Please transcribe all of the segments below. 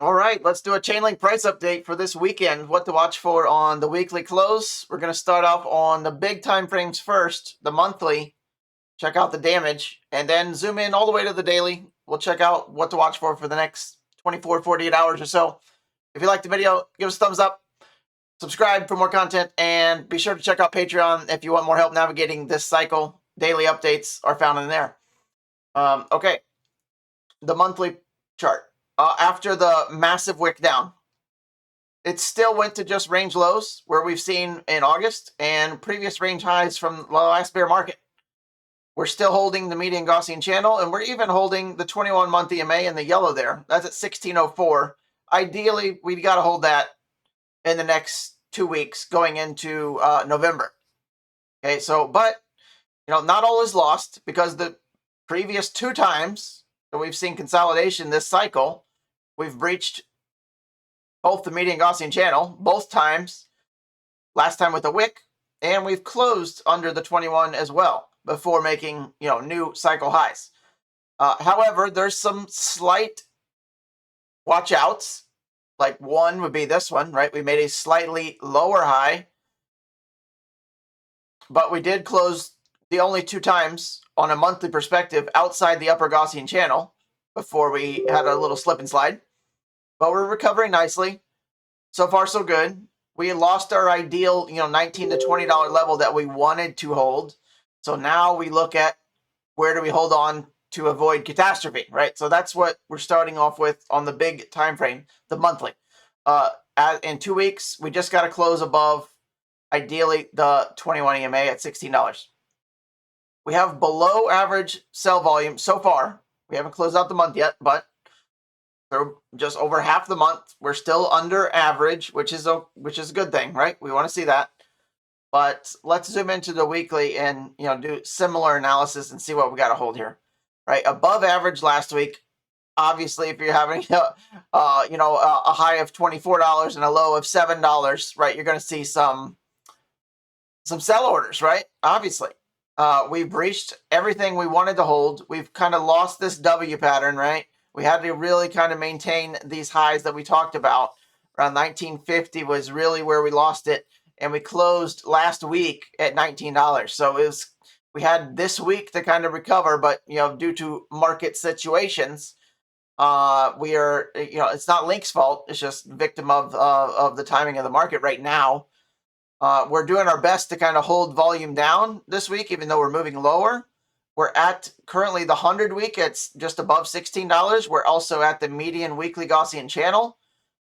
All right, let's do a Chainlink price update for this weekend. What to watch for on the weekly close. We're going to start off on the big time frames first, the monthly. Check out the damage, and then zoom in all the way to the daily. We'll check out what to watch for the next 24, 48 hours or so. If you liked the video, give us a thumbs up, subscribe for more content, and be sure to check out Patreon if you want more help navigating this cycle. Daily updates are found in there. Okay, the monthly chart. After the massive wick down, it still went to just range lows where we've seen in August and previous range highs from the last bear market. We're still holding the median Gaussian channel, and we're even holding the 21-month EMA in the yellow there. That's at 1604. Ideally, we got to hold that in the next 2 weeks going into November. Okay, so, but, not all is lost because the previous 2 times that we've seen consolidation this cycle, we've breached both the median Gaussian channel, both times, last time with a wick, and we've closed under the 21 as well before making, new cycle highs. However, there's some slight watch outs. Like one would be this one, right? We made a slightly lower high, but we did close the only 2 times on a monthly perspective outside the upper Gaussian channel before we had a little slip and slide. But we're recovering nicely. So far, so good. We lost our ideal, $19 to $20 level that we wanted to hold. So now we look at where do we hold on to avoid catastrophe, right? So that's what we're starting off with on the big time frame, the monthly. In 2 weeks, we just got to close above, ideally, the 21 EMA at $16. We have below average sell volume so far. We haven't closed out the month yet, but through just over half the month, we're still under average, which is a good thing, right? We want to see that. But let's zoom into the weekly and do similar analysis and see what we got to hold here, right? Above average last week. Obviously, if you're having a high of $24 and a low of $7, right, you're going to see some sell orders, right? Obviously, we've reached everything we wanted to hold. We've kind of lost this W pattern, right? We had to really kind of maintain these highs that we talked about. Around 1950 was really where we lost it, and we closed last week at $19. So we had this week to kind of recover, but due to market situations, we are it's not Link's fault. It's just victim of the timing of the market right now. We're doing our best to kind of hold volume down this week, even though we're moving lower. We're at currently the 100 week. It's just above $16. We're also at the median weekly Gaussian channel.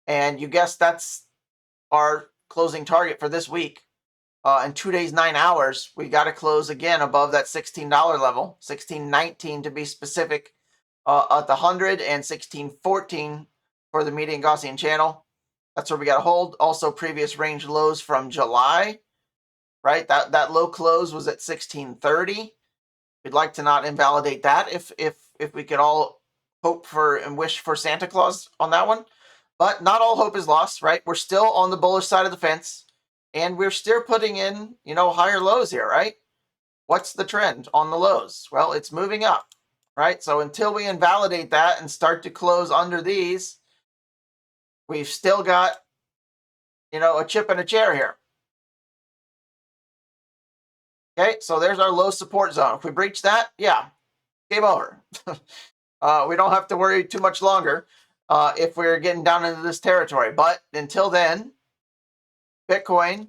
And you guessed that's our closing target for this week. In 2 days, 9 hours, we got to close again above that $16 level, $16.19 to be specific, at the 100 and $16.14 for the median Gaussian channel. That's where we got to hold. Also, previous range lows from July, right? That low close was at $16.30. We'd like to not invalidate that if we could all hope for and wish for Santa Claus on that one. But not all hope is lost, right? We're still on the bullish side of the fence, and we're still putting in, higher lows here, right? What's the trend on the lows? Well, it's moving up, right? So until we invalidate that and start to close under these, we've still got, a chip and a chair here. Okay, so there's our low support zone. If we breach that, yeah, game over. We don't have to worry too much longer if we're getting down into this territory. But until then, Bitcoin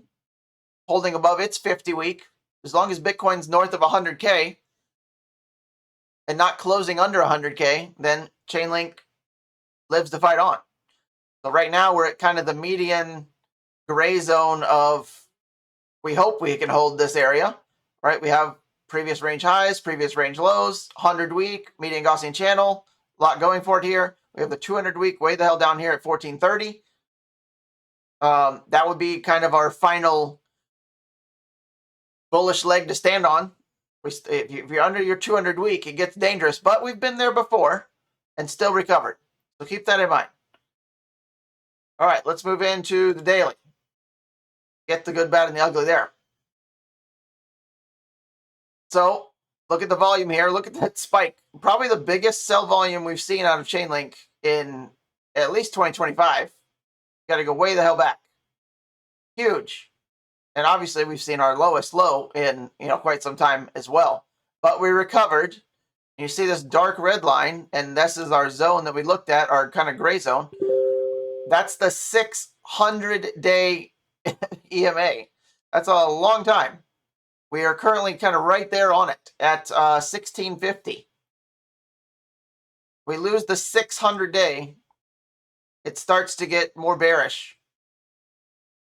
holding above its 50 week. As long as Bitcoin's north of 100K and not closing under 100K, then Chainlink lives the fight on. So right now we're at kind of the median gray zone of, we hope we can hold this area, right? We have previous range highs, previous range lows, 100 week, median Gaussian channel, a lot going for it here. We have the 200 week way the hell down here at 1430. That would be kind of our final bullish leg to stand on. If you're under your 200 week, it gets dangerous, but we've been there before and still recovered. So keep that in mind. All right, let's move into the daily. Get the good, bad, and the ugly there. So look at the volume here. Look at that spike. Probably the biggest sell volume we've seen out of Chainlink in at least 2025. Got to go way the hell back. Huge. And obviously we've seen our lowest low in quite some time as well. But we recovered. You see this dark red line, and this is our zone that we looked at, our kind of gray zone. That's the 600-day EMA. That's a long time. We are currently kind of right there on it at 1650. We lose the 600-day, it starts to get more bearish.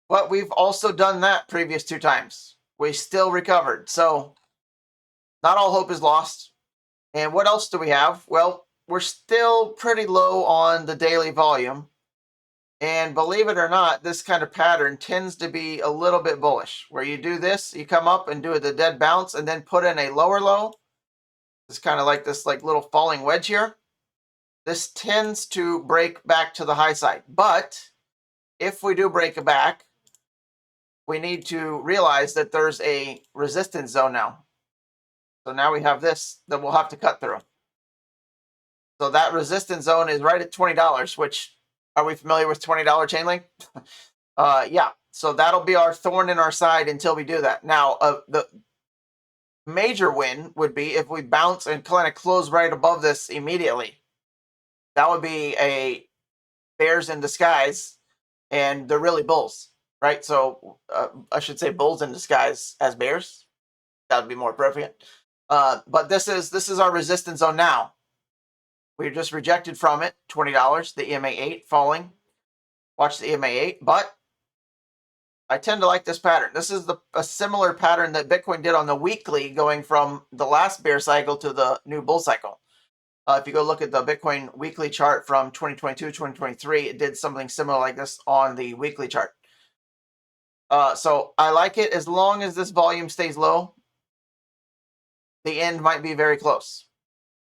But we've also done that previous 2 times. We still recovered. So not all hope is lost. And what else do we have? Well, we're still pretty low on the daily volume. And believe it or not, this kind of pattern tends to be a little bit bullish, where you do this, you come up and do the dead bounce and then put in a lower low. It's kind of like this little falling wedge here. This tends to break back to the high side. But if we do break it back, we need to realize that there's a resistance zone now. So now we have this that we'll have to cut through. So that resistance zone is right at $20, which, are we familiar with $20 Chainlink? Yeah. So that'll be our thorn in our side until we do that. Now, the major win would be if we bounce and kind of close right above this immediately. That would be a bears in disguise, and they're really bulls, right? So I should say bulls in disguise as bears. That would be more appropriate. But this is our resistance zone now. We just rejected from it, $20, the EMA 8 falling. Watch the EMA 8, but I tend to like this pattern. This is a similar pattern that Bitcoin did on the weekly, going from the last bear cycle to the new bull cycle. If you go look at the Bitcoin weekly chart from 2022, 2023, it did something similar like this on the weekly chart. So I like it as long as this volume stays low. The end might be very close.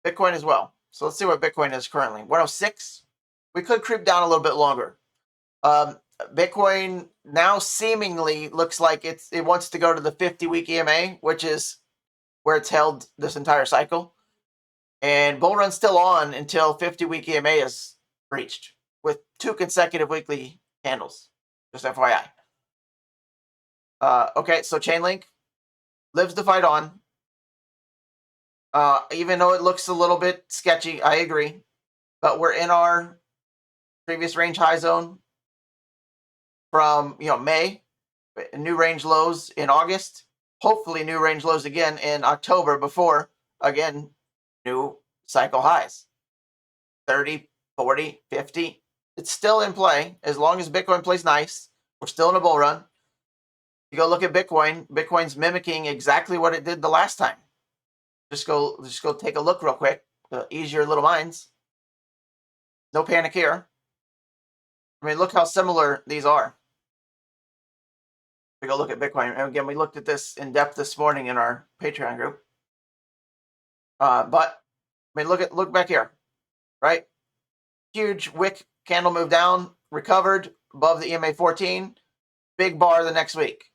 Bitcoin as well. So let's see what Bitcoin is currently. 106. We could creep down a little bit longer. Bitcoin now seemingly looks like it wants to go to the 50-week EMA, which is where it's held this entire cycle. And bull run's still on until 50-week EMA is reached with 2 consecutive weekly candles. Just FYI. Okay, so Chainlink lives the fight on. Even though it looks a little bit sketchy, I agree. But we're in our previous range high zone from May, new range lows in August, hopefully new range lows again in October before, again, new cycle highs. 30, 40, 50. It's still in play as long as Bitcoin plays nice. We're still in a bull run. You go look at Bitcoin. Bitcoin's mimicking exactly what it did the last time. Just go take a look real quick to ease your little minds. No panic here. I mean, look how similar these are. We go look at Bitcoin. And again, we looked at this in depth this morning in our Patreon group. But I mean, look back here, right? Huge wick candle move down, recovered above the EMA 14, big bar the next week.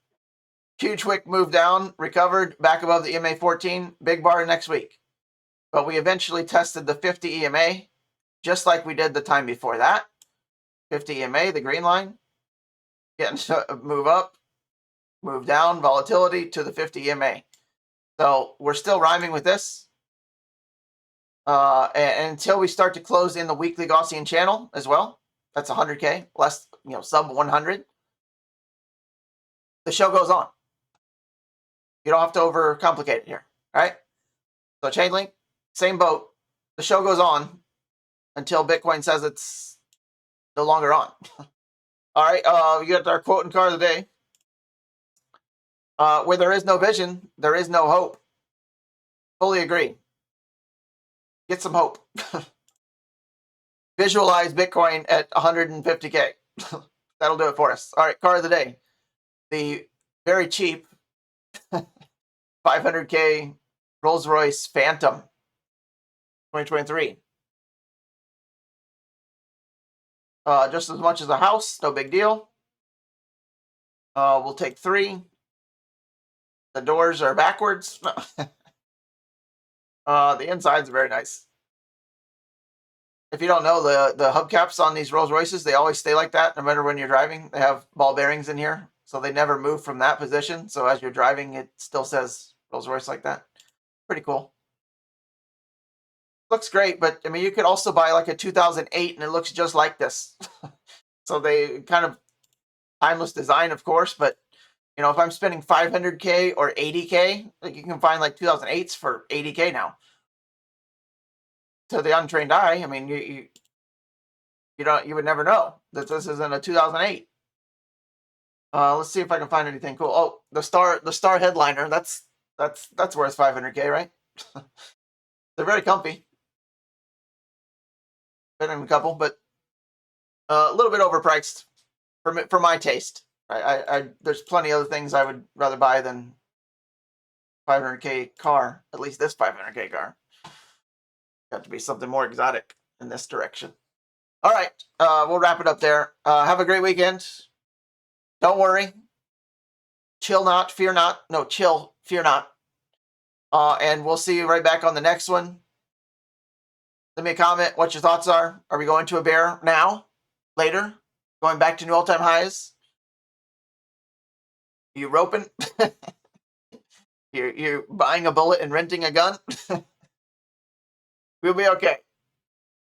Huge wick move down, recovered back above the EMA 14, big bar next week. But we eventually tested the 50 EMA, just like we did the time before that. 50 EMA, the green line, getting to move up, move down, volatility to the 50 EMA. So we're still rhyming with this. And until we start to close in the weekly Gaussian channel as well, that's 100K, less, sub 100. The show goes on. You don't have to overcomplicate it here, right? So Chainlink, same boat. The show goes on until Bitcoin says it's no longer on. All right, we got our quote and card of the day. Where there is no vision, there is no hope. Fully agree. Get some hope. Visualize Bitcoin at 150K. That'll do it for us. All right, card of the day. The very cheap 500K Rolls-Royce Phantom 2023. Just as much as a house, no big deal. We'll take 3. The doors are backwards. The insides are very nice. If you don't know, the hubcaps on these Rolls Royces, they always stay like that no matter when you're driving. They have ball bearings in here, so they never move from that position. So as you're driving, it still says Rolls Royce like that. Pretty cool. Looks great, but I mean, you could also buy like a 2008 and it looks just like this. So they kind of timeless design, of course, but you know, if I'm spending 500K or 80K, like you can find like 2008s for 80K now. To the untrained eye, I mean, you would never know that this isn't a 2008. Let's see if I can find anything cool. Oh, the star headliner. That's worth 500K, right? They're very comfy. Been in a couple, but a little bit overpriced for my taste. There's plenty of other things I would rather buy than 500K car. At least this 500K car. Got to be something more exotic in this direction. All right, we'll wrap it up there. Have a great weekend. Don't worry. Chill not, fear not. No, chill, fear not. And we'll see you right back on the next one. Leave me a comment what your thoughts are. Are we going to a bear now? Later? Going back to new all-time highs? You roping? You're buying a bullet and renting a gun? We'll be okay.